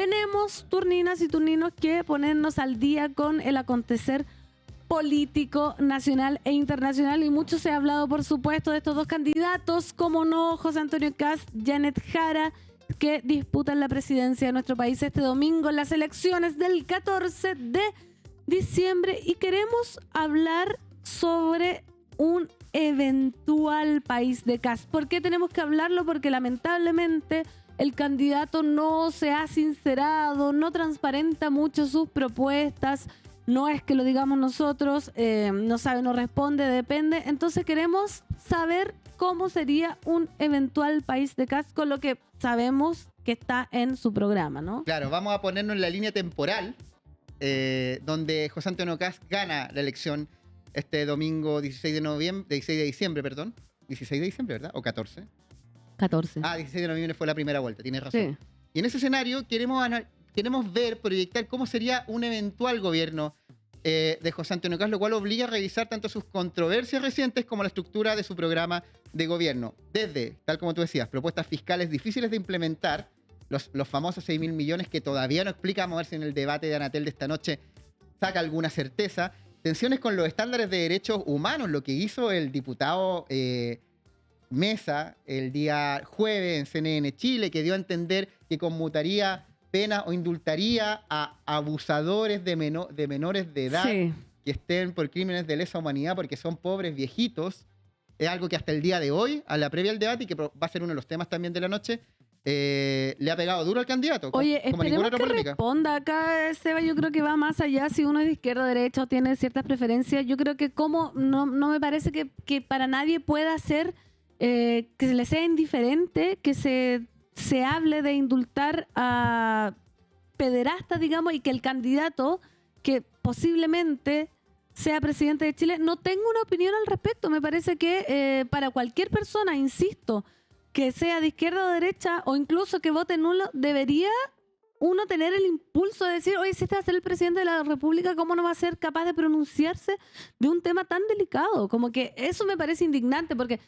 tenemos, turninas y turninos, que ponernos al día con el acontecer político nacional e internacional, y mucho se ha hablado, por supuesto, de estos dos candidatos, como no, José Antonio Kast, Janet Jara, que disputan la presidencia de nuestro país este domingo en las elecciones del 14 de diciembre, y queremos hablar sobre un eventual país de Kast. ¿Por qué tenemos que hablarlo? Porque lamentablemente el candidato no se ha sincerado, no transparenta mucho sus propuestas. No es que lo digamos nosotros, no sabe, no responde, depende. Entonces queremos saber cómo sería un eventual país de Kast con lo que sabemos que está en su programa, ¿no? Claro, vamos a ponernos en la línea temporal donde José Antonio Kast gana la elección este domingo 16 de diciembre, perdón. 16 de diciembre, ¿verdad? ¿O 14? 14. 16 de noviembre fue la primera vuelta, tienes razón. Sí. Y en ese escenario queremos ver, proyectar cómo sería un eventual gobierno de José Antonio Kast, lo cual obliga a revisar tanto sus controversias recientes como la estructura de su programa de gobierno. Desde, tal como tú decías, propuestas fiscales difíciles de implementar, los famosos 6.000 millones que todavía no explicamos, a ver si en el debate de Anatel de esta noche saca alguna certeza, tensiones con los estándares de derechos humanos, lo que hizo el diputado Mesa el día jueves en CNN Chile, que dio a entender que conmutaría pena o indultaría a abusadores de menores de edad, Sí. que estén por crímenes de lesa humanidad porque son pobres viejitos. Es algo que hasta el día de hoy, a la previa del debate, y que va a ser uno de los temas también de la noche, le ha pegado duro al candidato. Oye, como ninguna esperemos otra que política. responda acá, Seba. Yo creo que va más allá si uno es de izquierda o derecha o tiene ciertas preferencias. Yo creo que no me parece que para nadie pueda ser que se le sea indiferente que se hable de indultar a pederastas, digamos, y que el candidato que posiblemente sea presidente de Chile no tenga una opinión al respecto. Me parece que para cualquier persona, insisto, que sea de izquierda o derecha, o incluso que vote nulo, debería uno tener el impulso de decir, oye, si este va a ser el presidente de la República, ¿cómo no va a ser capaz de pronunciarse de un tema tan delicado? Como que eso me parece indignante, porque,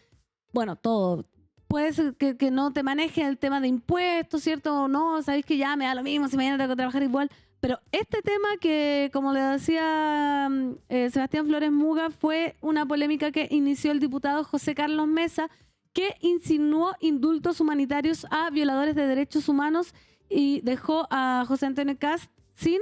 bueno, todo puede ser que no te maneje el tema de impuestos, ¿cierto? O no, sabéis que ya me da lo mismo, si mañana tengo que trabajar igual. Pero este tema que, como le decía Sebastián Flores Muga, fue una polémica que inició el diputado José Carlos Mesa, que insinuó indultos humanitarios a violadores de derechos humanos y dejó a José Antonio Kast sin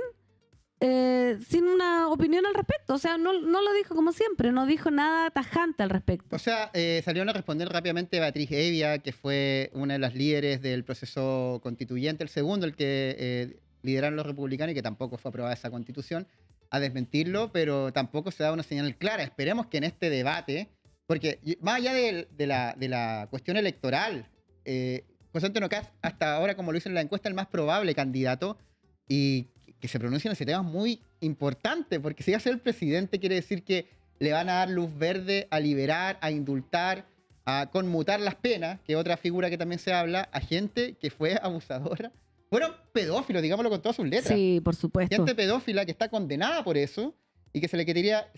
una opinión al respecto. O sea, no lo dijo como siempre, no dijo nada tajante al respecto. O sea, salieron a responder rápidamente Beatriz Evia, que fue una de las líderes del proceso constituyente, el segundo, el que lideraron los republicanos, y que tampoco fue aprobada esa constitución, a desmentirlo, pero tampoco se da una señal clara. Esperemos que en este debate, porque más allá de la cuestión electoral, José Antonio Kast, hasta ahora, como lo hizo en la encuesta, el más probable candidato, y que se pronuncien ese tema es muy importante, porque si va a ser el presidente, quiere decir que le van a dar luz verde a liberar, a indultar, a conmutar las penas, que es otra figura que también se habla, a gente que fue abusadora. Fueron pedófilos, digámoslo con todas sus letras. Sí, por supuesto. Gente pedófila que está condenada por eso y que se le quitaría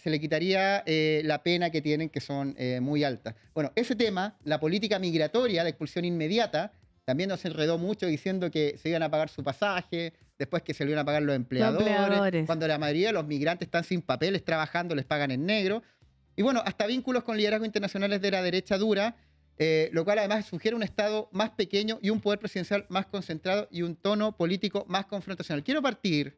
la pena que tienen, que son muy altas. Bueno, ese tema, la política migratoria de expulsión inmediata, también nos enredó mucho diciendo que se iban a pagar su pasaje, después que se lo iban a pagar los empleadores, cuando la mayoría de los migrantes están sin papeles trabajando, les pagan en negro. Y bueno, hasta vínculos con liderazgos internacionales de la derecha dura, lo cual además sugiere un Estado más pequeño y un poder presidencial más concentrado y un tono político más confrontacional. Quiero partir,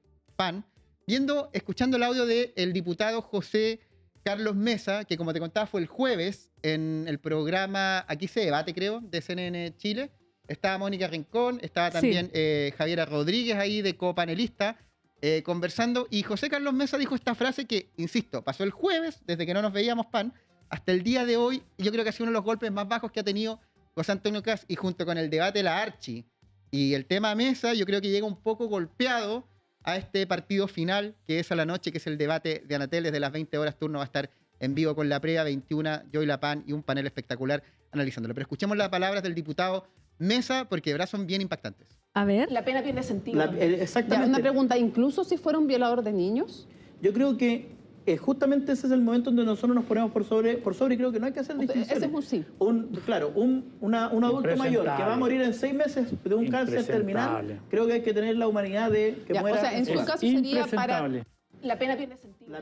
escuchando el audio del diputado José Carlos Mesa, que como te contaba fue el jueves en el programa Aquí se debate, creo, de CNN Chile. Estaba Mónica Rincón, estaba también Javiera Rodríguez ahí de copanelista conversando, y José Carlos Mesa dijo esta frase que, insisto, pasó el jueves, desde que no nos veíamos, hasta el día de hoy. Yo creo que ha sido uno de los golpes más bajos que ha tenido José Antonio Kast, y junto con el debate de la Archi y el tema Mesa, yo creo que llega un poco golpeado a este partido final, que es a la noche, que es el debate de Anatel. Desde las 20 horas turno va a estar en vivo con la previa, 21, Joy Lapan y un panel espectacular analizándolo. Pero escuchemos las palabras del diputado Mesa, porque de verdad son bien impactantes. A ver. La pena pierde sentido. Exactamente. Ya, una pregunta, ¿incluso si fuera un violador de niños? Yo creo que justamente ese es el momento donde nosotros nos ponemos por sobre y creo que no hay que hacer distinciones. Ese es un sí. Un adulto mayor que va a morir en 6 meses de un cáncer terminal, creo que hay que tener la humanidad de que muera. O sea, en su caso sería para... La pena tiene sentido.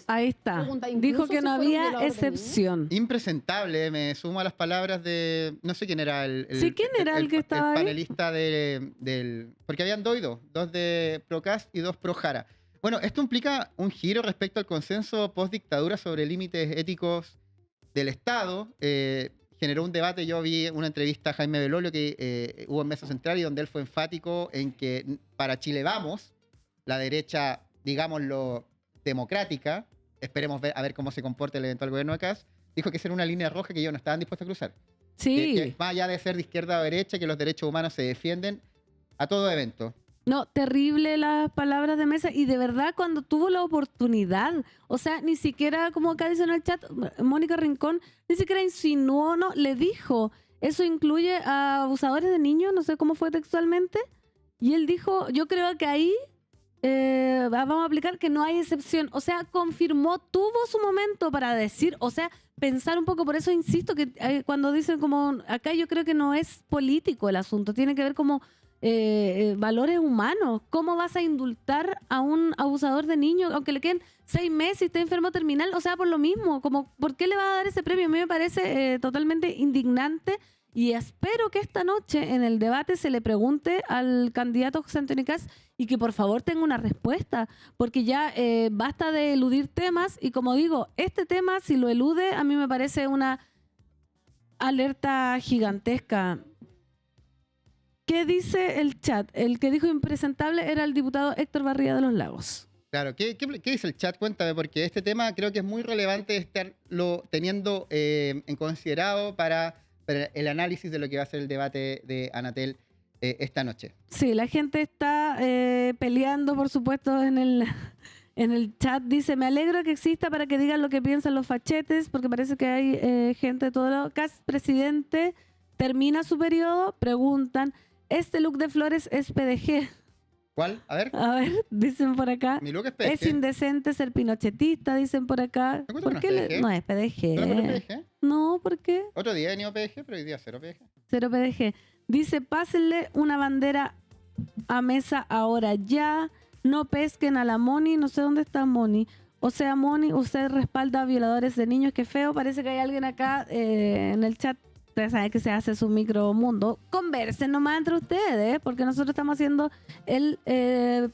Ahí está. Dijo que no había excepción. Impresentable, me sumo a las palabras de... No sé quién era sí, ¿quién era el que estaba el ahí? panelista del... Porque habían dos y dos de Procast y dos pro Jara. Bueno, esto implica un giro respecto al consenso post-dictadura sobre límites éticos del Estado. Generó un debate, yo vi una entrevista a Jaime Belolio que hubo en Mesa Central y donde él fue enfático en que para Chile Vamos, la derecha, digámoslo, democrática, esperemos a ver cómo se comporta el eventual gobierno de Kast, dijo que esa era una línea roja que ellos no estaban dispuestos a cruzar. Sí. Que más allá de ser de izquierda o derecha, que los derechos humanos se defienden a todo evento. No, terrible las palabras de Mesa y de verdad cuando tuvo la oportunidad, o sea, ni siquiera, como acá dice en el chat, Mónica Rincón, ni siquiera insinuó, no, le dijo, eso incluye a abusadores de niños, no sé cómo fue textualmente, y él dijo, yo creo que ahí vamos a aplicar que no hay excepción, o sea, confirmó, tuvo su momento para decir, o sea, pensar un poco, por eso insisto que cuando dicen como, acá yo creo que no es político el asunto, tiene que ver como valores humanos. ¿Cómo vas a indultar a un abusador de niños aunque le queden 6 meses y esté enfermo terminal? O sea, por lo mismo, como, ¿por qué le vas a dar ese premio? A mí me parece totalmente indignante y espero que esta noche en el debate se le pregunte al candidato José Antonio Kast y que por favor tenga una respuesta, porque ya basta de eludir temas y como digo, este tema si lo elude a mí me parece una alerta gigantesca. ¿Qué dice el chat? El que dijo impresentable era el diputado Héctor Barría de los Lagos. Claro, ¿qué dice el chat? Cuéntame, porque este tema creo que es muy relevante estarlo teniendo en considerado para el análisis de lo que va a ser el debate de Anatel esta noche. Sí, la gente está peleando, por supuesto, en el chat. Dice, me alegro que exista para que digan lo que piensan los fachetes, porque parece que hay gente de todo lado. Kast, presidente, termina su periodo, preguntan... Este look de Flores es PDG. ¿Cuál? A ver, dicen por acá. mi look es PDG. Es indecente ser pinochetista, dicen por acá. ¿Por qué no es PDG? ¿No es PDG? No, ¿por qué? Otro día he venido PDG, pero hoy día cero PDG. Cero PDG. Dice, pásenle una bandera a Mesa ahora ya. No pesquen a la Moni. No sé dónde está Moni. O sea, Moni, usted respalda a violadores de niños. Qué feo. Parece que hay alguien acá en el chat. Ustedes saben que se hace su micromundo. Conversen nomás entre ustedes, porque nosotros estamos haciendo el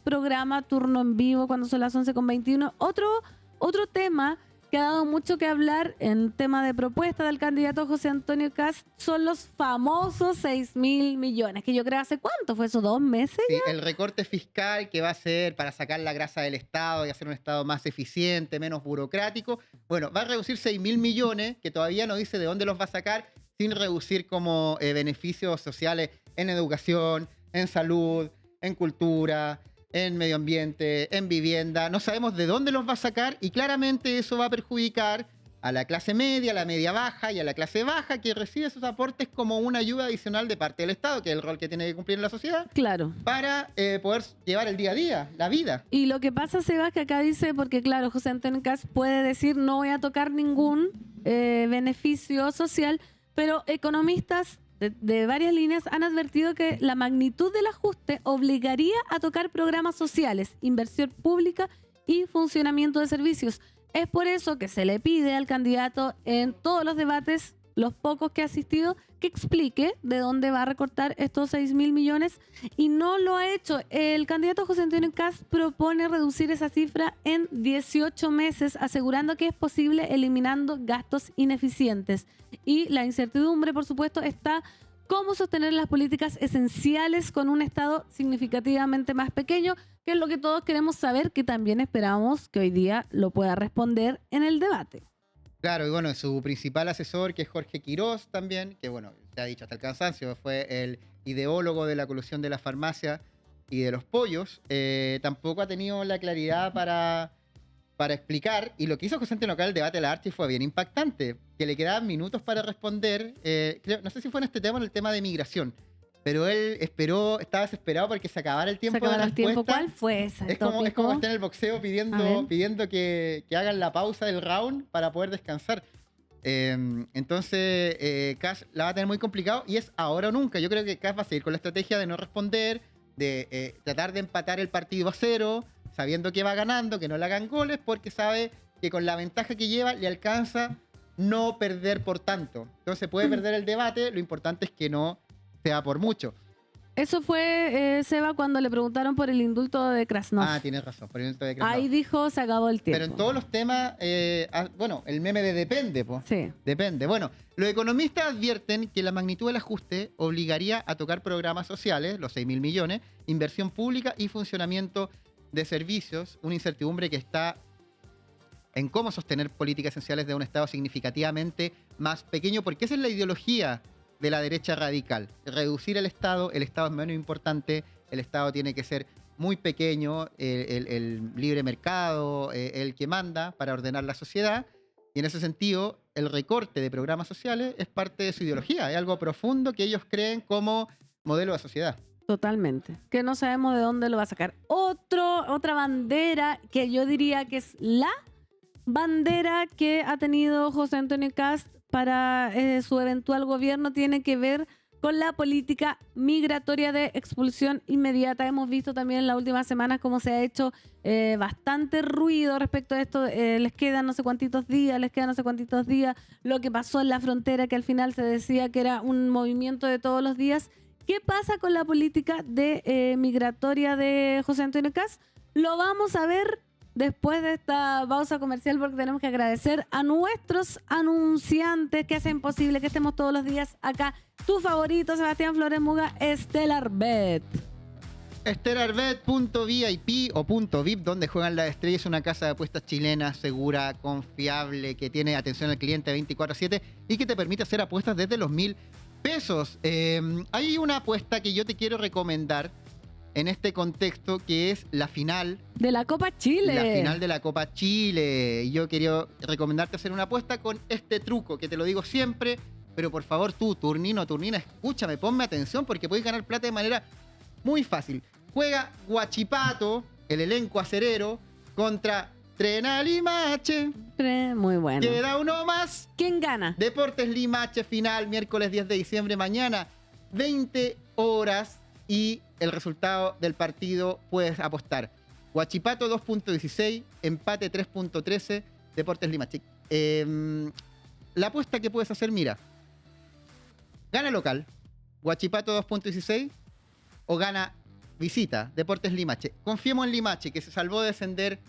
programa turno en vivo cuando son las 11:21. Otro tema que ha dado mucho que hablar en tema de propuesta del candidato José Antonio Kast son los famosos 6.000 millones, que yo creo hace cuánto fue eso, 2 meses. Sí, el recorte fiscal que va a ser para sacar la grasa del Estado y hacer un Estado más eficiente, menos burocrático. Bueno, va a reducir 6.000 millones, que todavía no dice de dónde los va a sacar, sin reducir como beneficios sociales en educación, en salud, en cultura, en medio ambiente, en vivienda. No sabemos de dónde los va a sacar y claramente eso va a perjudicar a la clase media, a la media baja y a la clase baja que recibe esos aportes como una ayuda adicional de parte del Estado, que es el rol que tiene que cumplir en la sociedad. Claro. Para poder llevar el día a día, la vida. Y lo que pasa, Seba, que acá dice, porque claro, José Antonio Kast puede decir no voy a tocar ningún beneficio social, pero economistas de varias líneas han advertido que la magnitud del ajuste obligaría a tocar programas sociales, inversión pública y funcionamiento de servicios. Es por eso que se le pide al candidato en todos los debates, los pocos que ha asistido, que explique de dónde va a recortar estos 6.000 millones y no lo ha hecho. El candidato José Antonio Kast propone reducir esa cifra en 18 meses, asegurando que es posible eliminando gastos ineficientes. Y la incertidumbre, por supuesto, está cómo sostener las políticas esenciales con un Estado significativamente más pequeño, que es lo que todos queremos saber, que también esperamos que hoy día lo pueda responder en el debate. Claro, y bueno, su principal asesor, que es Jorge Quirós también, que bueno, se ha dicho hasta el cansancio, fue el ideólogo de la colusión de la farmacia y de los pollos, tampoco ha tenido la claridad para explicar, y lo que hizo José Antonio Kast en el debate de la Archi fue bien impactante, que le quedaban minutos para responder, no sé si fue en este tema o en el tema de migración, pero él estaba desesperado porque se acabara el tiempo de respuesta. ¿Cuál fue ese Es como estar en el boxeo pidiendo que hagan la pausa del round para poder descansar. Entonces, Kass la va a tener muy complicado y es ahora o nunca. Yo creo que Kass va a seguir con la estrategia de no responder, de tratar de empatar el partido a 0, sabiendo que va ganando, que no le hagan goles, porque sabe que con la ventaja que lleva le alcanza no perder por tanto. Entonces puede perder el debate, lo importante es que no sea por mucho. Eso fue, Seba, cuando le preguntaron por el indulto de Krasnov. Tienes razón, por el indulto de Krasnov. Ahí dijo, se acabó el tiempo. Pero en todos los temas, bueno, el meme de depende, pues. Sí. Depende. Bueno, los economistas advierten que la magnitud del ajuste obligaría a tocar programas sociales, los 6.000 millones, inversión pública y funcionamiento de servicios, una incertidumbre que está en cómo sostener políticas esenciales de un Estado significativamente más pequeño, porque esa es la ideología de la derecha radical. Reducir el Estado es menos importante, el Estado tiene que ser muy pequeño, el libre mercado, el que manda para ordenar la sociedad, y en ese sentido el recorte de programas sociales es parte de su ideología, es algo profundo que ellos creen como modelo de sociedad. Totalmente. Que no sabemos de dónde lo va a sacar. Otra bandera que yo diría que es la bandera que ha tenido José Antonio Kast para su eventual gobierno tiene que ver con la política migratoria de expulsión inmediata. Hemos visto también en las últimas semanas cómo se ha hecho bastante ruido respecto a esto. Les quedan no sé cuántitos días, lo que pasó en la frontera, que al final se decía que era un movimiento de todos los días. ¿Qué pasa con la política migratoria de José Antonio Kast? Lo vamos a ver después de esta pausa comercial, porque tenemos que agradecer a nuestros anunciantes que hacen posible que estemos todos los días acá. Tu favorito, Sebastián Flores Muga, StellarBet. StellarBet.vip o .vip, donde juegan las estrellas, una casa de apuestas chilena, segura, confiable, que tiene atención al cliente 24/7 y que te permite hacer apuestas desde los 1.000 pesos. Hay una apuesta que yo te quiero recomendar en este contexto, que es la final de la Copa Chile. La final de la Copa Chile. Y yo quería recomendarte hacer una apuesta con este truco, que te lo digo siempre, pero por favor tú, turnino, turnina, escúchame, ponme atención, porque puedes ganar plata de manera muy fácil. Juega Huachipato, el elenco acerero, contra Trenal Limache. Muy bueno. Queda uno más. ¿Quién gana? Deportes Limache, final, miércoles 10 de diciembre, mañana, 20 horas. Y el resultado del partido puedes apostar. Huachipato 2.16, empate 3.13, Deportes Limache. La apuesta que puedes hacer, mira, gana local, Huachipato 2.16, o gana visita, Deportes Limache. Confiemos en Limache, que se salvó de descender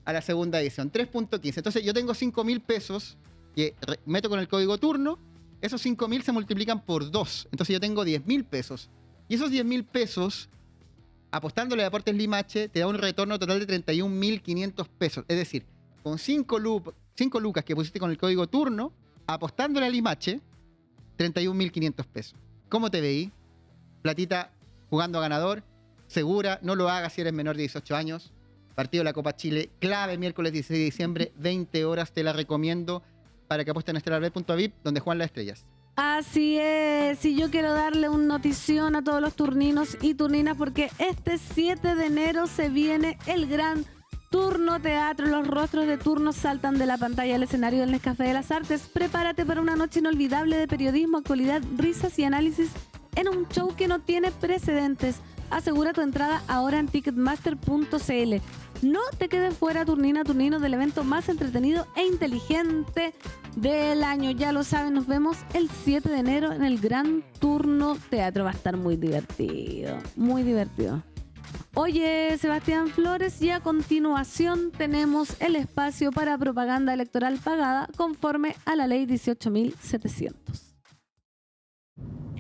a la segunda edición, 3.15. Entonces yo tengo 5.000 pesos que meto con el código turno, esos 5.000 se multiplican por 2, entonces yo tengo 10.000 pesos. Y esos 10.000 pesos, apostándole a Deportes Limache, te da un retorno total de 31.500 pesos. Es decir, con 5 lucas que pusiste con el código turno, apostándole a Limache, 31.500 pesos. ¿Cómo te veí? Platita jugando a ganador, segura, no lo hagas si eres menor de 18 años. Partido de la Copa Chile, clave, miércoles 16 de diciembre, 20 horas, te la recomiendo para que apuesten en StellarBet.vip, donde juegan las estrellas. Así es, y yo quiero darle una notición a todos los turninos y turninas, porque este 7 de enero se viene el gran Turno Teatro. Los rostros de turno saltan de la pantalla al escenario del Nescafé de las Artes. Prepárate para una noche inolvidable de periodismo, actualidad, risas y análisis en un show que no tiene precedentes. Asegura tu entrada ahora en ticketmaster.cl. No te quedes fuera, turnina, turnino, del evento más entretenido e inteligente del año. Ya lo saben, nos vemos el 7 de enero en el Gran Turno Teatro. Va a estar muy divertido, muy divertido. Oye, Sebastián Flores, y a continuación tenemos el espacio para propaganda electoral pagada conforme a la ley 18.700.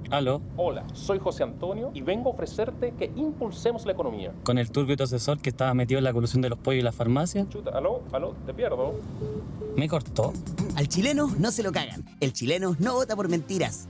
Aló. Hola, soy José Antonio y vengo a ofrecerte que impulsemos la economía. Con el turbio asesor que estaba metido en la colusión de los pollos y la farmacia. Chuta, aló, te pierdo. Me cortó. Al chileno no se lo cagan. El chileno no vota por mentiras.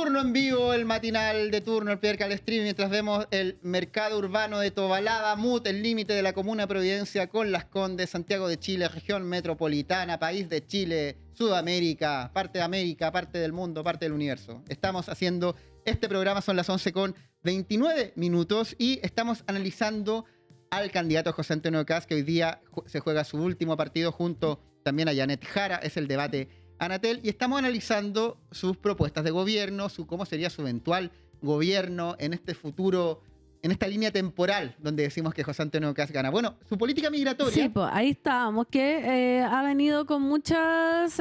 turno en vivo, el matinal de turno, el Piercal Stream, mientras vemos el mercado urbano de Tobalá, Bamut, el límite de la comuna de Providencia con Las Condes, Santiago de Chile, región metropolitana, país de Chile, Sudamérica, parte del mundo, parte del universo. Estamos haciendo este programa, son las 11:29 y estamos analizando al candidato José Antonio Kast, que hoy día se juega su último partido junto también a Janet Jara, es el debate Anatel, y estamos analizando sus propuestas de gobierno, cómo sería su eventual gobierno en este futuro, en esta línea temporal donde decimos que José Antonio Kast gana. Bueno, su política migratoria... Sí, pues ahí estábamos, que ha venido con muchas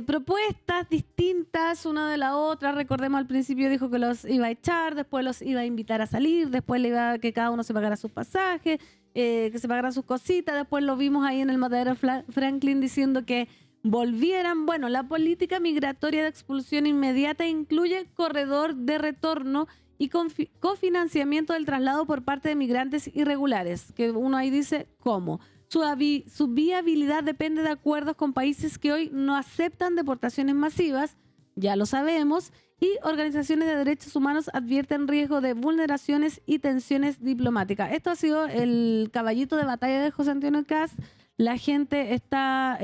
propuestas distintas una de la otra. Recordemos, al principio dijo que los iba a echar, después los iba a invitar a salir, después le iba a que cada uno se pagara sus pasajes, que se pagara sus cositas, después lo vimos ahí en el matadero Franklin diciendo que volvieran. Bueno, la política migratoria de expulsión inmediata incluye corredor de retorno y cofinanciamiento del traslado por parte de migrantes irregulares, que uno ahí dice cómo. Su viabilidad depende de acuerdos con países que hoy no aceptan deportaciones masivas, ya lo sabemos, y organizaciones de derechos humanos advierten riesgo de vulneraciones y tensiones diplomáticas. Esto ha sido el caballito de batalla de José Antonio Kast. La gente está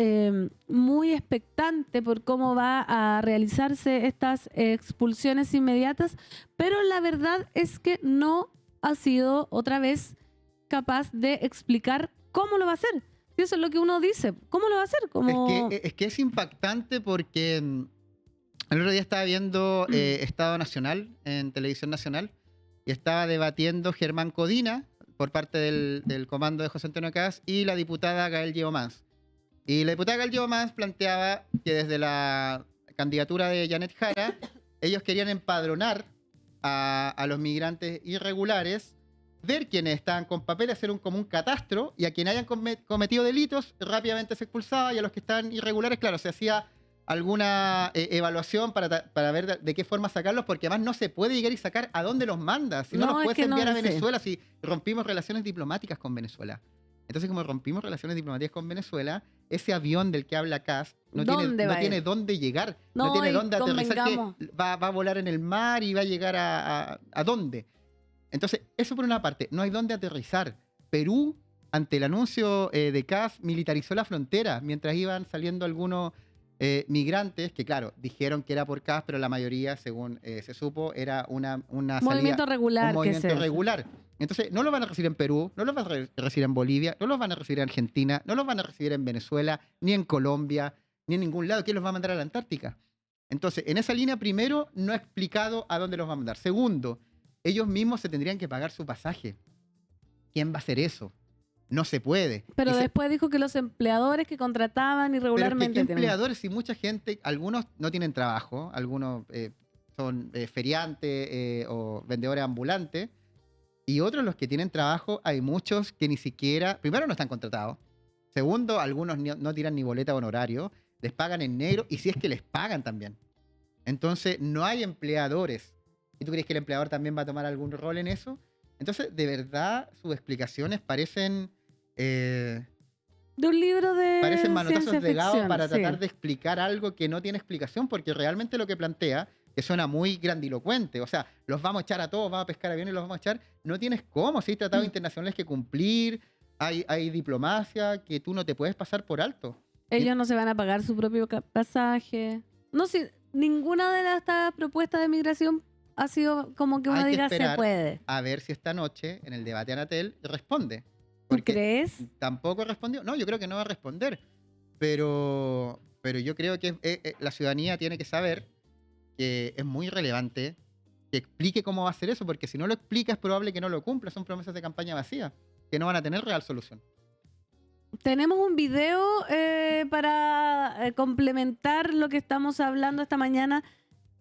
muy expectante por cómo va a realizarse estas expulsiones inmediatas, pero la verdad es que no ha sido otra vez capaz de explicar cómo lo va a hacer. Y eso es lo que uno dice. ¿Cómo lo va a hacer? Es que es impactante porque el otro día estaba viendo Estado Nacional en Televisión Nacional y estaba debatiendo Germán Codina por parte del comando de José Antonio Kast y la diputada Gael Lleomans. Y la diputada Gael Lleomans planteaba que desde la candidatura de Janet Jara ellos querían empadronar a los migrantes irregulares, ver quiénes estaban con papel, hacer como un catastro, y a quienes hayan cometido delitos rápidamente se expulsaba, y a los que estaban irregulares, claro, se hacía alguna evaluación para ver de qué forma sacarlos, porque además no se puede llegar y sacar a dónde los manda. Si no los puedes enviar a Venezuela, si rompimos relaciones diplomáticas con Venezuela. Entonces, como rompimos relaciones diplomáticas con Venezuela, ese avión del que habla Kast no tiene dónde llegar, no tiene dónde aterrizar, que va a volar en el mar y va a llegar a dónde. Entonces, eso por una parte, no hay dónde aterrizar. Perú, ante el anuncio de Kast, militarizó la frontera mientras iban saliendo algunos migrantes, que claro, dijeron que era por Kast, pero la mayoría, según se supo, era una movimiento salida, regular. Un movimiento regular. Entonces, no lo van a recibir en Perú, no lo van a recibir en Bolivia, no los van a recibir en Argentina, no los van a recibir en Venezuela, ni en Colombia, ni en ningún lado. ¿Quién los va a mandar a la Antártica? Entonces, en esa línea, primero, no ha explicado a dónde los va a mandar. Segundo, ellos mismos se tendrían que pagar su pasaje. ¿Quién va a hacer eso? No se puede. Pero después dijo que los empleadores que contrataban irregularmente... Pero ¿qué empleadores? Si mucha gente, algunos no tienen trabajo, algunos son feriantes o vendedores ambulantes, y otros, los que tienen trabajo, hay muchos que ni siquiera... Primero, no están contratados. Segundo, algunos no tiran ni boleta de honorario, les pagan en negro, y si es que les pagan también. Entonces, no hay empleadores. ¿Y tú crees que el empleador también va a tomar algún rol en eso? Entonces, de verdad, sus explicaciones parecen... de un libro de parecen manotazos de Gao para sí, tratar de explicar algo que no tiene explicación, porque realmente lo que plantea, que suena muy grandilocuente, o sea, los vamos a echar a todos, vamos a pescar aviones y los vamos a echar, no tienes cómo, si hay tratados internacionales que cumplir, hay diplomacia que tú no te puedes pasar por alto. Ellos no se van a pagar su propio pasaje. No, si ninguna de estas propuestas de migración ha sido como que uno diga se puede. A ver si esta noche, en el debate Anatel, responde. ¿Tú crees? Tampoco respondió. No, yo creo que no va a responder. Pero yo creo que la ciudadanía tiene que saber que es muy relevante que explique cómo va a hacer eso, porque si no lo explica es probable que no lo cumpla. Son promesas de campaña vacía, que no van a tener real solución. Tenemos un video para complementar lo que estamos hablando esta mañana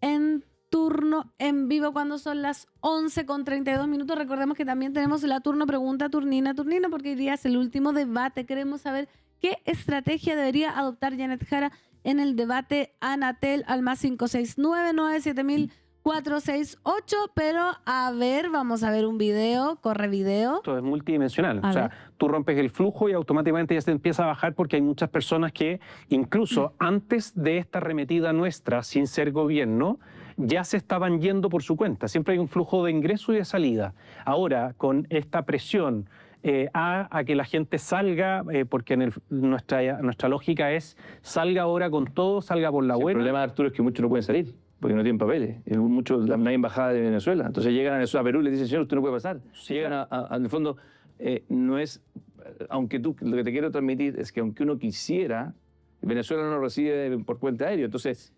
en turno en vivo cuando son las 11:32. Recordemos que también tenemos la turno pregunta turnina, porque hoy día es el último debate. Queremos saber qué estrategia debería adoptar Janet Jara en el debate Anatel al más 569-97468. Pero a ver, vamos a ver un video, corre video. Esto es multidimensional. A o sea, ver. tú rompes el flujo y automáticamente ya se empieza a bajar, porque hay muchas personas que incluso antes de esta arremetida nuestra, sin ser gobierno, ya se estaban yendo por su cuenta. Siempre hay un flujo de ingreso y de salida. Ahora, con esta presión a que la gente salga, porque nuestra lógica es salga ahora con todo, salga por la buena. El problema, Arturo, es que muchos no pueden salir porque no tienen papeles. Muchos no hay embajada de Venezuela. Entonces llegan a Perú y les dicen, señor, usted no puede pasar. Sí. Llegan en el fondo, no es... Aunque lo que te quiero transmitir es que aunque uno quisiera, Venezuela no recibe por puente aéreo. Entonces...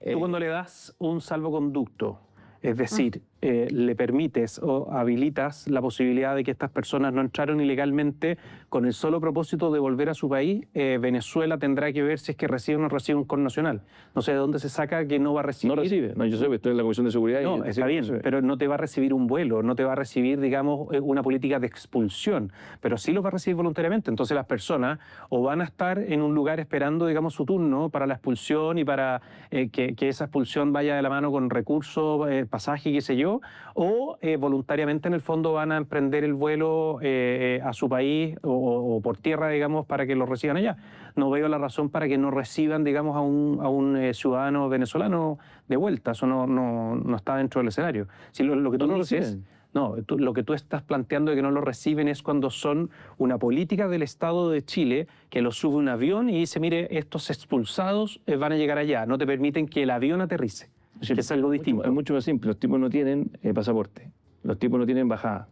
Tú cuando le das un salvoconducto, es decir, le permites o habilitas la posibilidad de que estas personas no entraron ilegalmente con el solo propósito de volver a su país, Venezuela tendrá que ver si es que recibe o no recibe un connacional. No sé de dónde se saca que no va a recibir. No recibe. No, yo sé que estoy en la Comisión de Seguridad. No, está bien, pero no te va a recibir un vuelo, no te va a recibir, digamos, una política de expulsión, pero sí los va a recibir voluntariamente. Entonces las personas o van a estar en un lugar esperando, digamos, su turno para la expulsión y para que esa expulsión vaya de la mano con recursos, pasaje, qué sé yo, o voluntariamente en el fondo van a emprender el vuelo a su país o por tierra, digamos, para que lo reciban allá. No veo la razón para que no reciban, digamos, a un ciudadano venezolano de vuelta. Eso no está dentro del escenario. Si lo que tú no dices... No, lo que tú estás planteando de que no lo reciben es cuando son una política del Estado de Chile que los sube un avión y dice, mire, estos expulsados van a llegar allá. No te permiten que el avión aterrice. Es algo distinto. Es mucho más simple. Los tipos no tienen pasaporte. Los tipos no tienen embajada.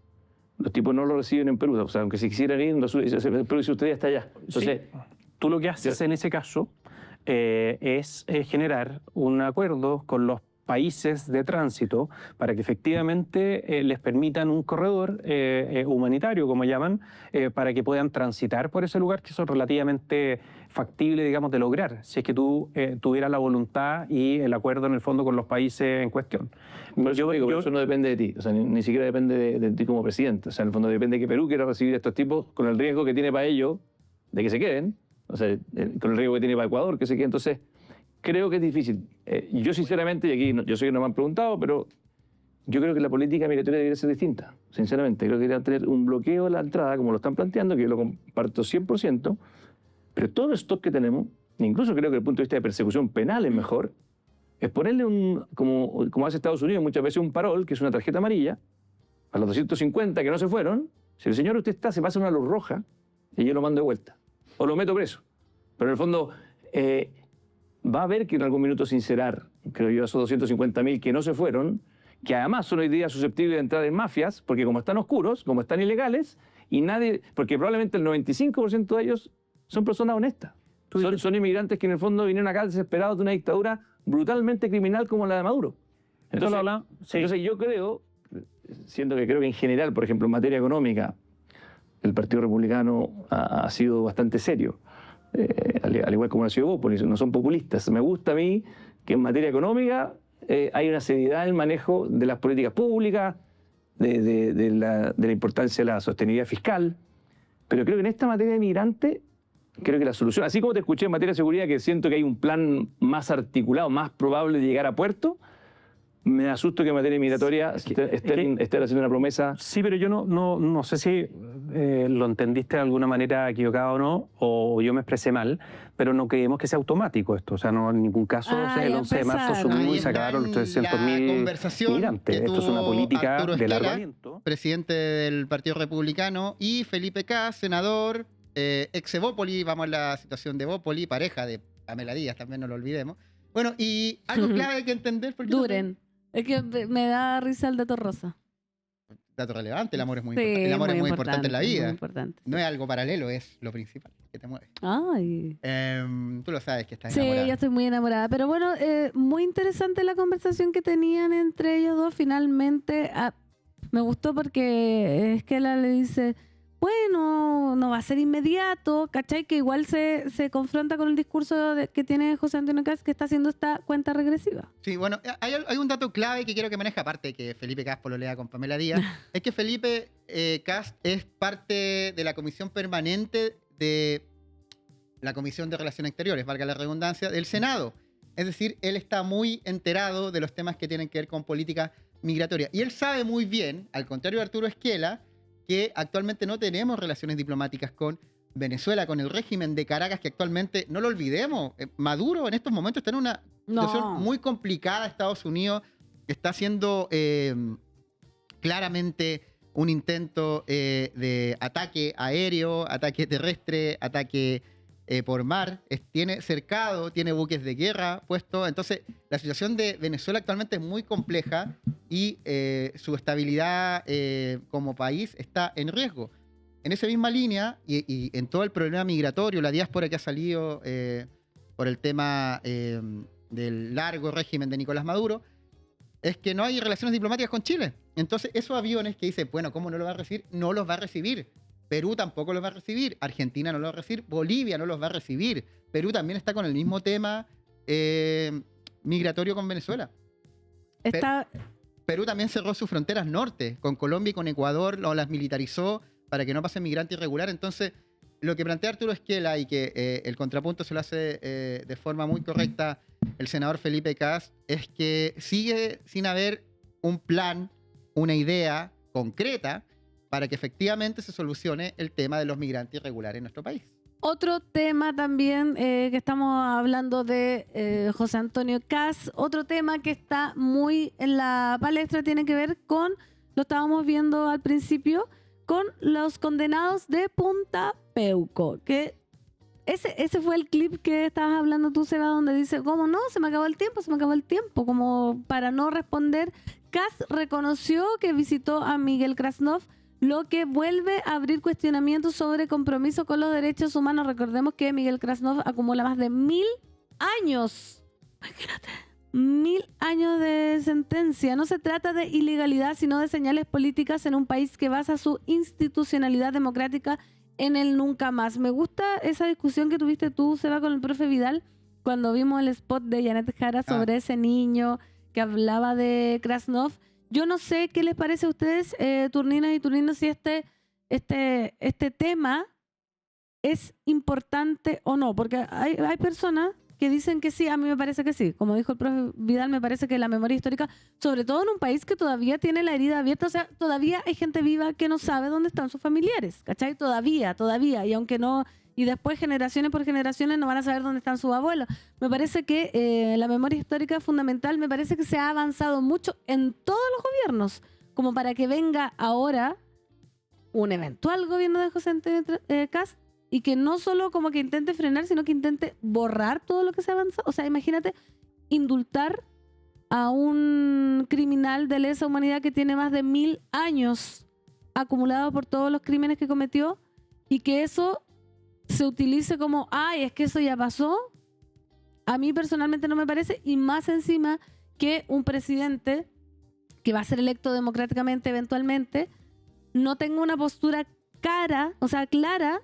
Los tipos no lo reciben en Perú. O sea, aunque si quisieran ir, Perú si usted ya está allá. Entonces, sí. Tú lo que haces en ese caso es generar un acuerdo con los países de tránsito para que efectivamente les permitan un corredor humanitario, como llaman, para que puedan transitar por ese lugar, que eso es relativamente factible, digamos, de lograr, si es que tú tuvieras la voluntad y el acuerdo en el fondo con los países en cuestión. Pero eso no depende de ti, o sea, ni siquiera depende de ti como presidente, o sea, en el fondo depende de que Perú quiera recibir a estos tipos con el riesgo que tiene para ellos de que se queden, o sea, con el riesgo que tiene para Ecuador que se queden. Entonces, creo que es difícil. Yo sinceramente, y aquí yo sé que no me han preguntado, pero yo creo que la política migratoria debería ser distinta. Sinceramente, creo que debería tener un bloqueo a la entrada, como lo están planteando, que yo lo comparto 100%, pero todo el stock que tenemos, incluso creo que desde el punto de vista de persecución penal es mejor, es ponerle como hace Estados Unidos muchas veces, un parol, que es una tarjeta amarilla, a los 250 que no se fueron. Si el señor usted se pasa una luz roja, y yo lo mando de vuelta, o lo meto preso. Pero en el fondo... va a haber que en algún minuto sincerar, creo yo, a esos 250.000 que no se fueron, que además son hoy día susceptibles de entrar en mafias, porque como están oscuros, como están ilegales, y nadie, porque probablemente el 95% de ellos son personas honestas. Son inmigrantes que en el fondo vinieron acá desesperados de una dictadura brutalmente criminal como la de Maduro. Entonces yo creo, siendo que creo que en general, por ejemplo, en materia económica, el Partido Republicano ha sido bastante serio. Al igual como la ciudad de Bópolis, no son populistas. Me gusta a mí que en materia económica hay una seriedad en el manejo de las políticas públicas, de la importancia de la sostenibilidad fiscal, pero creo que en esta materia de migrante, creo que la solución, así como te escuché en materia de seguridad, que siento que hay un plan más articulado, más probable de llegar a puerto, me asusto que en materia migratoria estén haciendo una promesa. Sí, pero yo no sé si lo entendiste de alguna manera equivocada o no, o yo me expresé mal, pero no creemos que sea automático esto. O sea, no en ningún caso el 11 de marzo subimos y se acabaron los 300.000 migrantes. Esto es una política Arturo de largo Esquela, aliento. Presidente del Partido Republicano, y Felipe Cas, senador, ex Evópoli, vamos a la situación de Evópoli, pareja de Pamela Díaz, también no lo olvidemos. Bueno, y algo clave que entender... Duren. Es que me da risa el dato rosa. Dato relevante, el amor es muy importante. El amor es muy importante en la vida. Importante. No es algo paralelo, es lo principal que te mueve. Ay. Tú lo sabes que estás enamorada. Sí, yo estoy muy enamorada. Pero bueno, muy interesante la conversación que tenían entre ellos dos. Finalmente, me gustó porque Esquela le dice, bueno, no va a ser inmediato, ¿cachai? Que igual se confronta con el discurso que tiene José Antonio Kast, que está haciendo esta cuenta regresiva. Sí, bueno, hay un dato clave que quiero que maneje, aparte de que Felipe Kast lo lea con Pamela Díaz, es que Felipe Kast es parte de la comisión permanente de la Comisión de Relaciones Exteriores, valga la redundancia, del Senado. Es decir, él está muy enterado de los temas que tienen que ver con política migratoria. Y él sabe muy bien, al contrario de Arturo Esquela, que actualmente no tenemos relaciones diplomáticas con Venezuela, con el régimen de Caracas, que actualmente, no lo olvidemos, Maduro en estos momentos está en una situación muy complicada. Estados Unidos está haciendo claramente un intento de ataque aéreo, ataque terrestre, ataque por mar, tiene cercado, tiene buques de guerra puestos. Entonces, la situación de Venezuela actualmente es muy compleja y su estabilidad como país está en riesgo. En esa misma línea y en todo el problema migratorio, la diáspora que ha salido por el tema del largo régimen de Nicolás Maduro, es que no hay relaciones diplomáticas con Chile. Entonces, esos aviones que dicen, bueno, ¿cómo no los va a recibir? No los va a recibir. Perú tampoco los va a recibir. Argentina no los va a recibir. Bolivia no los va a recibir. Perú también está con el mismo tema migratorio con Venezuela. Perú también cerró sus fronteras norte, con Colombia y con Ecuador, las militarizó para que no pasen migrante irregular. Entonces, lo que plantea Arturo Esquela y que el contrapunto se lo hace de forma muy correcta el senador Felipe Kast, es que sigue sin haber un plan, una idea concreta para que efectivamente se solucione el tema de los migrantes irregulares en nuestro país. Otro tema también que estamos hablando de José Antonio Kast, otro tema que está muy en la palestra tiene que ver con, lo estábamos viendo al principio, con los condenados de Punta Peuco, que ese fue el clip que estabas hablando tú, Seba, donde dice, ¿cómo no? Se me acabó el tiempo, como para no responder. Kast reconoció que visitó a Miguel Krasnov, lo que vuelve a abrir cuestionamientos sobre compromiso con los derechos humanos. Recordemos que Miguel Krasnov acumula más de 1000 años. Imagínate. 1000 años de sentencia. No se trata de ilegalidad, sino de señales políticas en un país que basa su institucionalidad democrática en el nunca más. Me gusta esa discusión que tuviste tú, Seba, con el profe Vidal, cuando vimos el spot de Janet Jara sobre ese niño que hablaba de Krasnov. Yo no sé qué les parece a ustedes, turninas y turninos, si este tema es importante o no, porque hay personas que dicen que sí. A mí me parece que sí. Como dijo el profe Vidal, me parece que la memoria histórica, sobre todo en un país que todavía tiene la herida abierta, o sea, todavía hay gente viva que no sabe dónde están sus familiares, ¿cachai? Todavía, y aunque no, y después generaciones por generaciones no van a saber dónde están sus abuelos. Me parece que la memoria histórica es fundamental, me parece que se ha avanzado mucho en todos los gobiernos, como para que venga ahora un eventual gobierno de José Antonio Kast y que no solo como que intente frenar, sino que intente borrar todo lo que se ha avanzado. O sea, imagínate indultar a un criminal de lesa humanidad que tiene más de 1000 años acumulado por todos los crímenes que cometió y que eso se utilice como, ay, es que eso ya pasó. A mí personalmente no me parece, y más encima que un presidente que va a ser electo democráticamente eventualmente no tenga una postura clara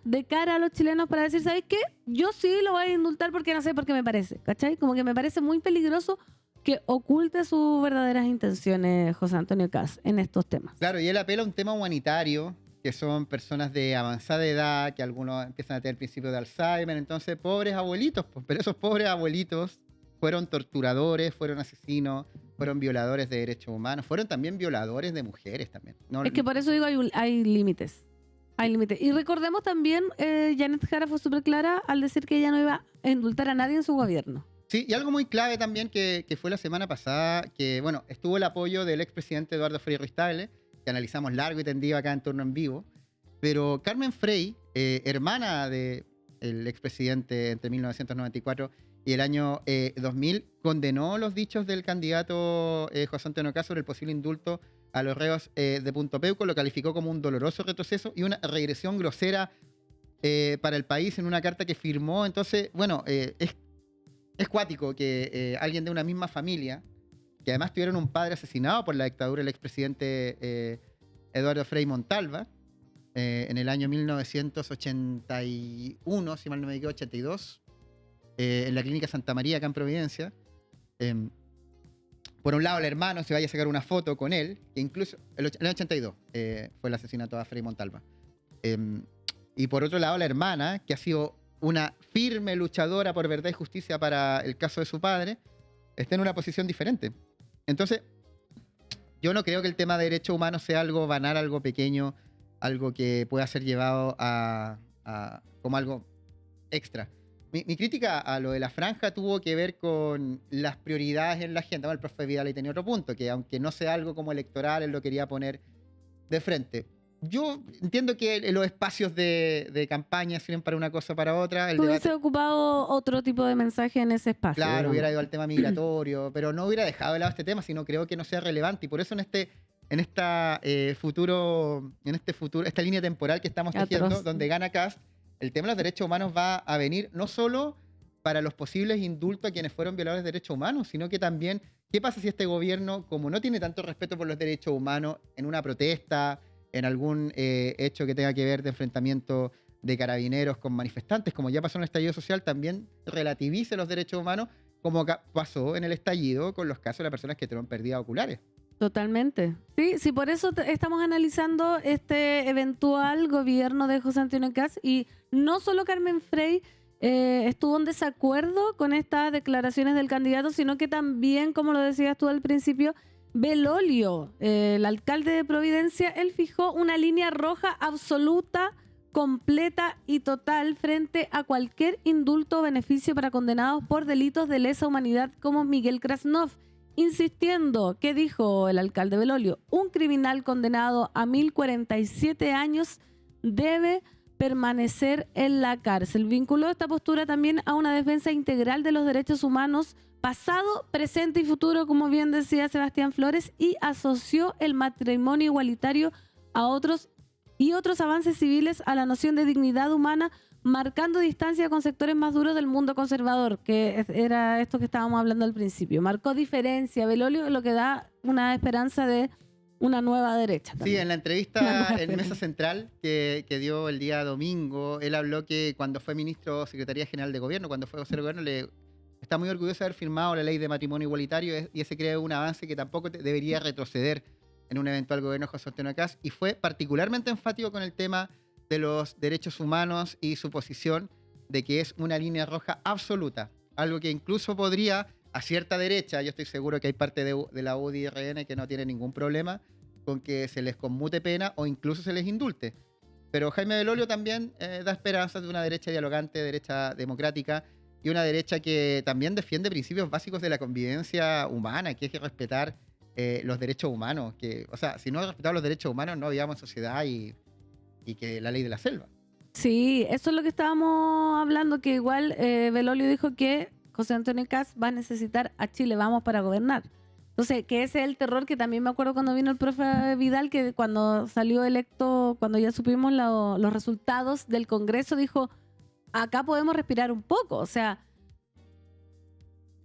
de cara a los chilenos para decir, ¿sabes qué? Yo sí lo voy a indultar porque no sé por qué me parece, ¿cachai? Como que me parece muy peligroso que oculte sus verdaderas intenciones José Antonio Kast en estos temas. Claro, y él apela a un tema humanitario, que son personas de avanzada edad, que algunos empiezan a tener el principio de Alzheimer, entonces pobres abuelitos, pues, pero esos pobres abuelitos fueron torturadores, fueron asesinos, fueron violadores de derechos humanos, fueron también violadores de mujeres también. No, es que por eso digo, hay límites. Hay límites. Y recordemos también, Janet Jara fue súper clara al decir que ella no iba a indultar a nadie en su gobierno. Sí, y algo muy clave también que fue la semana pasada, que bueno, estuvo el apoyo del expresidente Eduardo Frei Ruiz-Tagle, que analizamos largo y tendido acá en Turno en Vivo, pero Carmen Frei, hermana del expresidente entre 1994 y el año 2000, condenó los dichos del candidato José Antonio Kast sobre el posible indulto a los reos de Punta Peuco, lo calificó como un doloroso retroceso y una regresión grosera para el país en una carta que firmó. Entonces, bueno, es cuático que alguien de una misma familia, que además tuvieron un padre asesinado por la dictadura del expresidente Eduardo Frei Montalva, en el año 1981, si mal no me equivoco, 82, en la clínica Santa María, acá en Providencia. Por un lado, el hermano se vaya a sacar una foto con él, que incluso en el 82 fue el asesinato de Frei Montalva. Y por otro lado, la hermana, que ha sido una firme luchadora por verdad y justicia para el caso de su padre, está en una posición diferente. Entonces, yo no creo que el tema de derechos humanos sea algo banal, algo pequeño, algo que pueda ser llevado como algo extra. Mi crítica a lo de la franja tuvo que ver con las prioridades en la agenda. Bueno, el profe Vidal ahí tenía otro punto, que aunque no sea algo como electoral, él lo quería poner de frente. Yo entiendo que los espacios de campaña sirven para una cosa o para otra. Tú hubiese ocupado otro tipo de mensaje en ese espacio. Claro, digamos. hubiera ido al tema migratorio, pero no hubiera dejado de lado este tema, sino creo que no sea relevante. Y por eso esta línea temporal que estamos tejiendo, donde gana Kast, el tema de los derechos humanos va a venir no solo para los posibles indultos a quienes fueron violadores de derechos humanos, sino que también, ¿qué pasa si este gobierno, como no tiene tanto respeto por los derechos humanos, en una protesta, en algún hecho que tenga que ver de enfrentamiento de carabineros con manifestantes, como ya pasó en el estallido social, también relativice los derechos humanos, como pasó en el estallido con los casos de las personas que tuvieron pérdidas oculares? Totalmente. Sí, por eso estamos analizando este eventual gobierno de José Antonio Kast, y no solo Carmen Frey estuvo en desacuerdo con estas declaraciones del candidato, sino que también, como lo decías tú al principio, Belolio, el alcalde de Providencia, él fijó una línea roja absoluta, completa y total frente a cualquier indulto o beneficio para condenados por delitos de lesa humanidad como Miguel Krasnov, insistiendo, ¿qué dijo el alcalde Belolio? Un criminal condenado a 1047 años debe permanecer en la cárcel. Vinculó esta postura también a una defensa integral de los derechos humanos, pasado, presente y futuro, como bien decía Sebastián Flores, y asoció el matrimonio igualitario a otros avances civiles a la noción de dignidad humana, marcando distancia con sectores más duros del mundo conservador, que era esto que estábamos hablando al principio. Marcó diferencia Belolio, lo que da una esperanza de una nueva derecha también. Sí, en la entrevista en Mesa Central que dio el día domingo, él habló que cuando fue ministro Secretaría General de Gobierno, cuando fue vocero de gobierno, está muy orgulloso de haber firmado la ley de matrimonio igualitario, y ese cree un avance que tampoco debería retroceder en un eventual gobierno de José Antonio Kast, y fue particularmente enfático con el tema de los derechos humanos y su posición de que es una línea roja absoluta, algo que incluso podría, a cierta derecha, yo estoy seguro que hay parte de la UDI y RN que no tiene ningún problema con que se les conmute pena o incluso se les indulte. Pero Jaime Belolio también da esperanzas de una derecha dialogante, derecha democrática, y una derecha que también defiende principios básicos de la convivencia humana, que es que respetar los derechos humanos. O sea, si no respetamos los derechos humanos, no vivíamos en sociedad y que la ley de la selva. Sí, eso es lo que estábamos hablando, que igual Belolio dijo que José Antonio Kast va a necesitar a Chile Vamos para gobernar. Entonces, que ese es el terror que también me acuerdo cuando vino el profe Vidal, que cuando salió electo, cuando ya supimos los resultados del Congreso, dijo, acá podemos respirar un poco. O sea,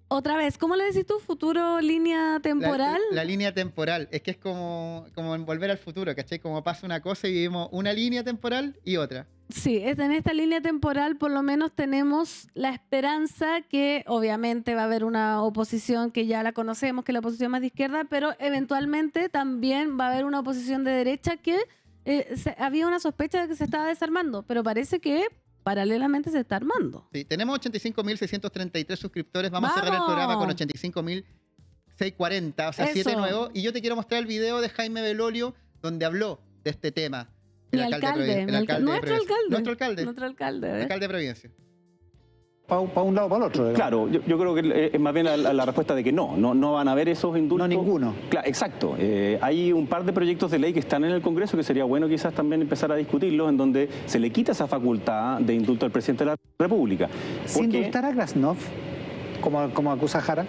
otra vez, ¿cómo le decís tú? ¿Futuro línea temporal? La línea temporal. Es que es como en Volver al Futuro, ¿cachai? Como pasa una cosa y vivimos una línea temporal y otra. Sí, en esta línea temporal por lo menos tenemos la esperanza que obviamente va a haber una oposición que ya la conocemos, que es la oposición más de izquierda, pero eventualmente también va a haber una oposición de derecha que había una sospecha de que se estaba desarmando, pero parece que paralelamente se está armando. Sí, tenemos 85.633 suscriptores. Vamos a cerrar el programa con 85.640, o sea, 7 nuevos. Y yo te quiero mostrar el video de Jaime Belolio, donde habló de este tema. Nuestro alcalde. Nuestro alcalde de Providencia. Para un lado o para el otro. Claro, yo creo que es más bien la respuesta de que no van a haber esos indultos. No ninguno. Claro, exacto. Hay un par de proyectos de ley que están en el Congreso que sería bueno quizás también empezar a discutirlos, en donde se le quita esa facultad de indulto al presidente de la República. ¿Se indultará a Krasnov, como acusa Jara?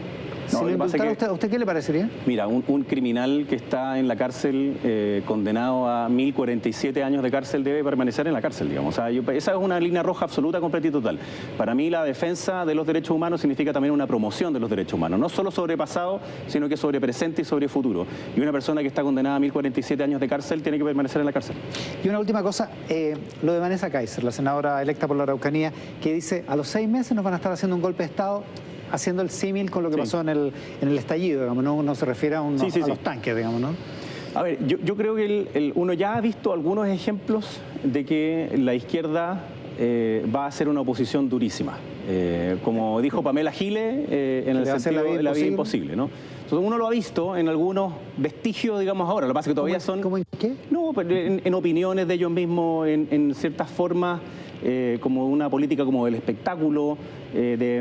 No, si le indultara ¿a usted qué le parecería? Mira, un criminal que está en la cárcel, condenado a 1047 años de cárcel, debe permanecer en la cárcel, digamos. O sea, esa es una línea roja absoluta, completa y total. Para mí la defensa de los derechos humanos significa también una promoción de los derechos humanos. No solo sobre pasado, sino que sobre presente y sobre futuro. Y una persona que está condenada a 1047 años de cárcel tiene que permanecer en la cárcel. Y una última cosa, lo de Vanessa Kaiser, la senadora electa por la Araucanía, que dice, a los 6 meses nos van a estar haciendo un golpe de Estado, haciendo el símil con lo que pasó en el estallido, digamos, no se refiere a los tanques, digamos, ¿no? A ver, yo creo que uno ya ha visto algunos ejemplos de que la izquierda va a ser una oposición durísima. Como dijo Pamela Giles, en el sentido de la vida imposible, ¿no? Entonces uno lo ha visto en algunos vestigios, digamos, ahora. Lo que pasa es que todavía son... ¿Cómo en qué? No, pues en opiniones de ellos mismos, en ciertas formas como una política como del espectáculo,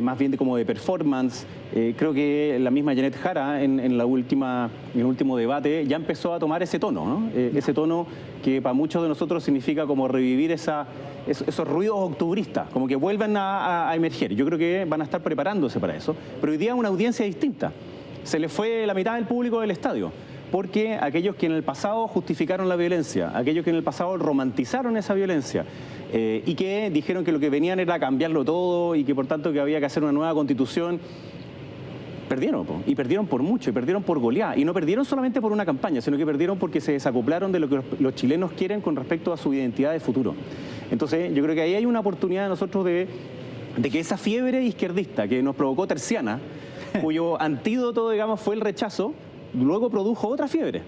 más bien como de performance. Creo que la misma Janet Jara en el último debate ya empezó a tomar ese tono, ¿no? Ese tono que para muchos de nosotros significa como revivir esos ruidos octubristas, como que vuelven a emerger. Yo creo que van a estar preparándose para eso, pero hoy día una audiencia distinta. Se les fue la mitad del público del estadio, porque aquellos que en el pasado justificaron la violencia, aquellos que en el pasado romantizaron esa violencia y que dijeron que lo que venían era cambiarlo todo y que por tanto que había que hacer una nueva constitución, perdieron, y perdieron por mucho, y perdieron por goleada. Y no perdieron solamente por una campaña, sino que perdieron porque se desacoplaron de lo que los chilenos quieren con respecto a su identidad de futuro. Entonces, yo creo que ahí hay una oportunidad de nosotros de que esa fiebre izquierdista que nos provocó Terciana, cuyo antídoto, digamos, fue el rechazo, luego produjo otra fiebre,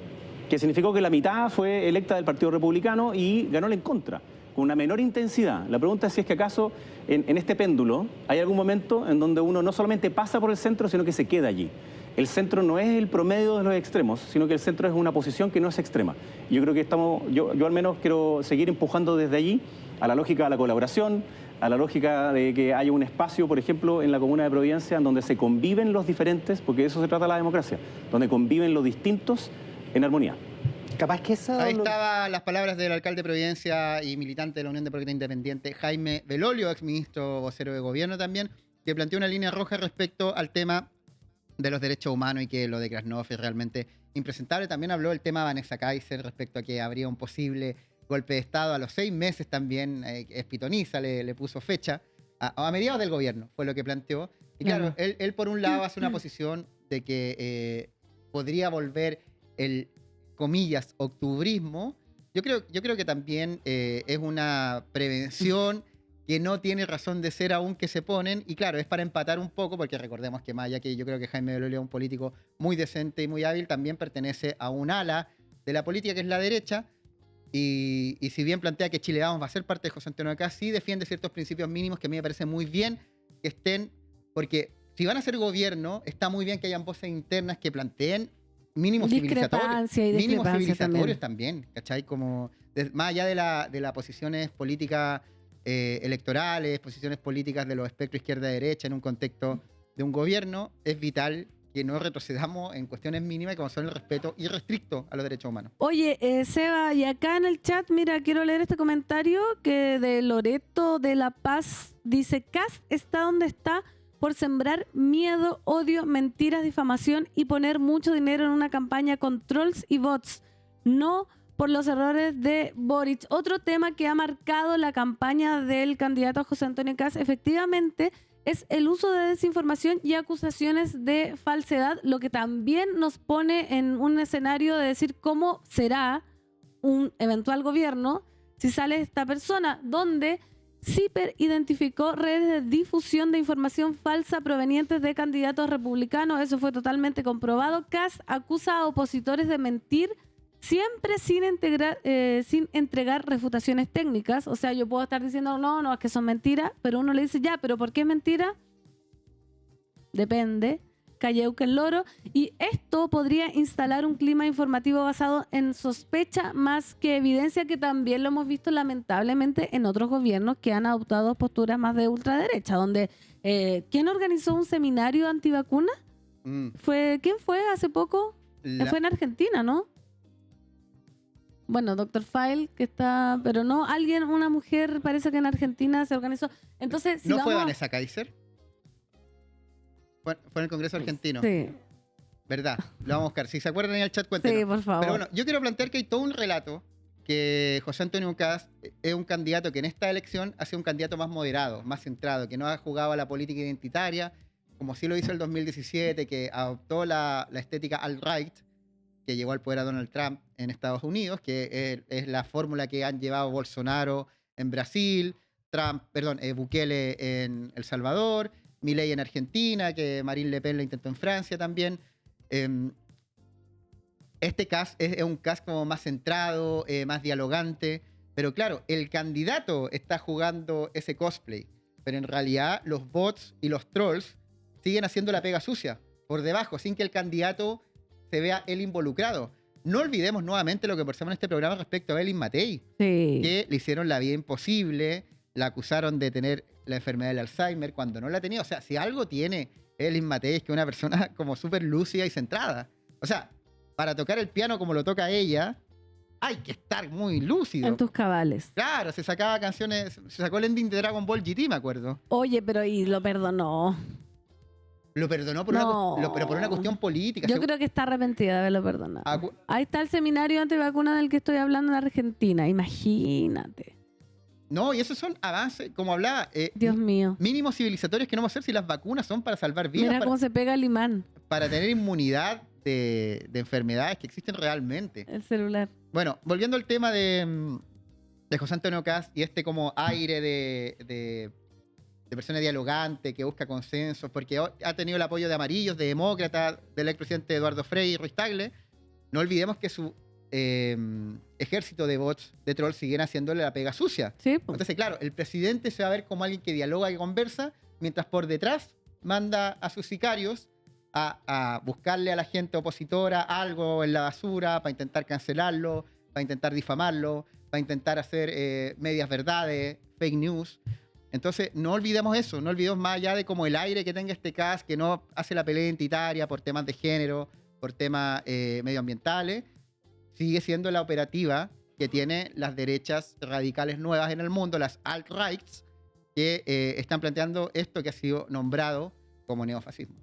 que significó que la mitad fue electa del Partido Republicano y ganó en contra, con una menor intensidad. La pregunta es si es que acaso en este péndulo hay algún momento en donde uno no solamente pasa por el centro, sino que se queda allí. El centro no es el promedio de los extremos, sino que el centro es una posición que no es extrema. Yo creo que yo al menos quiero seguir empujando desde allí a la lógica de la colaboración, a la lógica de que haya un espacio, por ejemplo, en la comuna de Providencia, en donde se conviven los diferentes, porque de eso se trata la democracia, donde conviven los distintos en armonía. Capaz que Ahí estaban las palabras del alcalde de Providencia y militante de la Unión Demócrata Independiente, Jaime Belolio, exministro vocero de gobierno también, que planteó una línea roja respecto al tema de los derechos humanos y que lo de Krasnov es realmente impresentable. También habló del tema Vanessa Kaiser respecto a que habría un posible golpe de Estado a los 6 meses también. Espitoniza le puso fecha a mediados del gobierno, fue lo que planteó. Y claro, él por un lado hace una posición de que podría volver el, comillas, octubrismo. Yo creo que también es una prevención que no tiene razón de ser aún que se ponen, y claro, es para empatar un poco, porque recordemos que más allá que yo creo que Jaime Belolio es un político muy decente y muy hábil, también pertenece a un ala de la política que es la derecha, y si bien plantea que Chile Vamos va a ser parte de José Antonio Kast, sí defiende ciertos principios mínimos que a mí me parece muy bien que estén, porque si van a ser gobierno, está muy bien que hayan voces internas que planteen mínimos civilizatorios también, ¿cachai? Como más allá de las posiciones políticas electorales, posiciones políticas de los espectros izquierda-derecha en un contexto de un gobierno, es vital que no retrocedamos en cuestiones mínimas como son el respeto irrestricto a los derechos humanos. Oye, Seba, y acá en el chat, mira, quiero leer este comentario que de Loreto de La Paz dice: Kast está donde está por sembrar miedo, odio, mentiras, difamación y poner mucho dinero en una campaña con trolls y bots, no por los errores de Boric. Otro tema que ha marcado la campaña del candidato José Antonio Kast, efectivamente, es el uso de desinformación y acusaciones de falsedad, lo que también nos pone en un escenario de decir cómo será un eventual gobierno si sale esta persona, donde CIPER identificó redes de difusión de información falsa provenientes de candidatos republicanos. Eso fue totalmente comprobado. Kast acusa a opositores de mentir siempre sin entregar refutaciones técnicas. O sea, yo puedo estar diciendo, no, es que son mentiras, pero uno le dice, ya, ¿pero por qué es mentira? Depende. Calleuque el loro. Y esto podría instalar un clima informativo basado en sospecha más que evidencia, que también lo hemos visto lamentablemente en otros gobiernos que han adoptado posturas más de ultraderecha, donde ¿quién organizó un seminario antivacuna? ¿Quién fue hace poco? Fue en Argentina, ¿no? Bueno, Dr. File, que está, pero no, una mujer, parece que en Argentina se organizó. Entonces, si ¿no fue Vanessa Kaiser? Fue en el Congreso argentino. Sí. ¿Verdad? Lo vamos a buscar. Si se acuerdan en el chat, cuéntenos. Sí, por favor. Pero bueno, yo quiero plantear que hay todo un relato que José Antonio Kast es un candidato que en esta elección ha sido un candidato más moderado, más centrado, que no ha jugado a la política identitaria, como sí lo hizo el 2017, que adoptó la estética alt-right, que llevó al poder a Donald Trump en Estados Unidos, que es la fórmula que han llevado Bolsonaro en Brasil, Bukele en El Salvador, Milei en Argentina, que Marine Le Pen lo intentó en Francia también. Este Kast es un Kast como más centrado, más dialogante, pero claro, el candidato está jugando ese cosplay, pero en realidad los bots y los trolls siguen haciendo la pega sucia por debajo, sin que el candidato se vea él involucrado. No olvidemos nuevamente lo que conversamos en este programa respecto a Belín Matei, que le hicieron la vida imposible, la acusaron de tener la enfermedad del Alzheimer cuando no la tenía. O sea, si algo tiene Elin Matei es que es una persona como súper lúcida y centrada. O sea, para tocar el piano como lo toca ella, hay que estar muy lúcido. En tus cabales. Claro, se sacaba canciones, se sacó el ending de Dragon Ball GT, me acuerdo. Oye, pero y lo perdonó. Lo perdonó por, pero por una cuestión política. Yo creo que está arrepentida de haberlo perdonado. Ahí está el seminario antivacuna del que estoy hablando en Argentina. Imagínate. No, y esos son avances, como hablaba. Dios mío. Mínimos civilizatorios que no vamos a hacer si las vacunas son para salvar vidas. Mira cómo se pega el imán. Para tener inmunidad de enfermedades que existen realmente. El celular. Bueno, volviendo al tema de José Antonio Kast y este como aire de persona dialogante que busca consensos, porque ha tenido el apoyo de amarillos, de demócratas, del expresidente Eduardo Frei y Ruiz Tagle. No olvidemos que su ejército de bots, de trolls, siguen haciéndole la pega sucia. Sí, pues. Entonces, claro, el presidente se va a ver como alguien que dialoga y conversa, mientras por detrás manda a sus sicarios a buscarle a la gente opositora algo en la basura para intentar cancelarlo, para intentar difamarlo, para intentar hacer medias verdades, fake news. Entonces, no olvidemos eso, no olvidemos más allá de como el aire que tenga este Kast, que no hace la pelea identitaria por temas de género, por temas medioambientales, sigue siendo la operativa que tiene las derechas radicales nuevas en el mundo, las alt-rights, que están planteando esto que ha sido nombrado como neofascismo.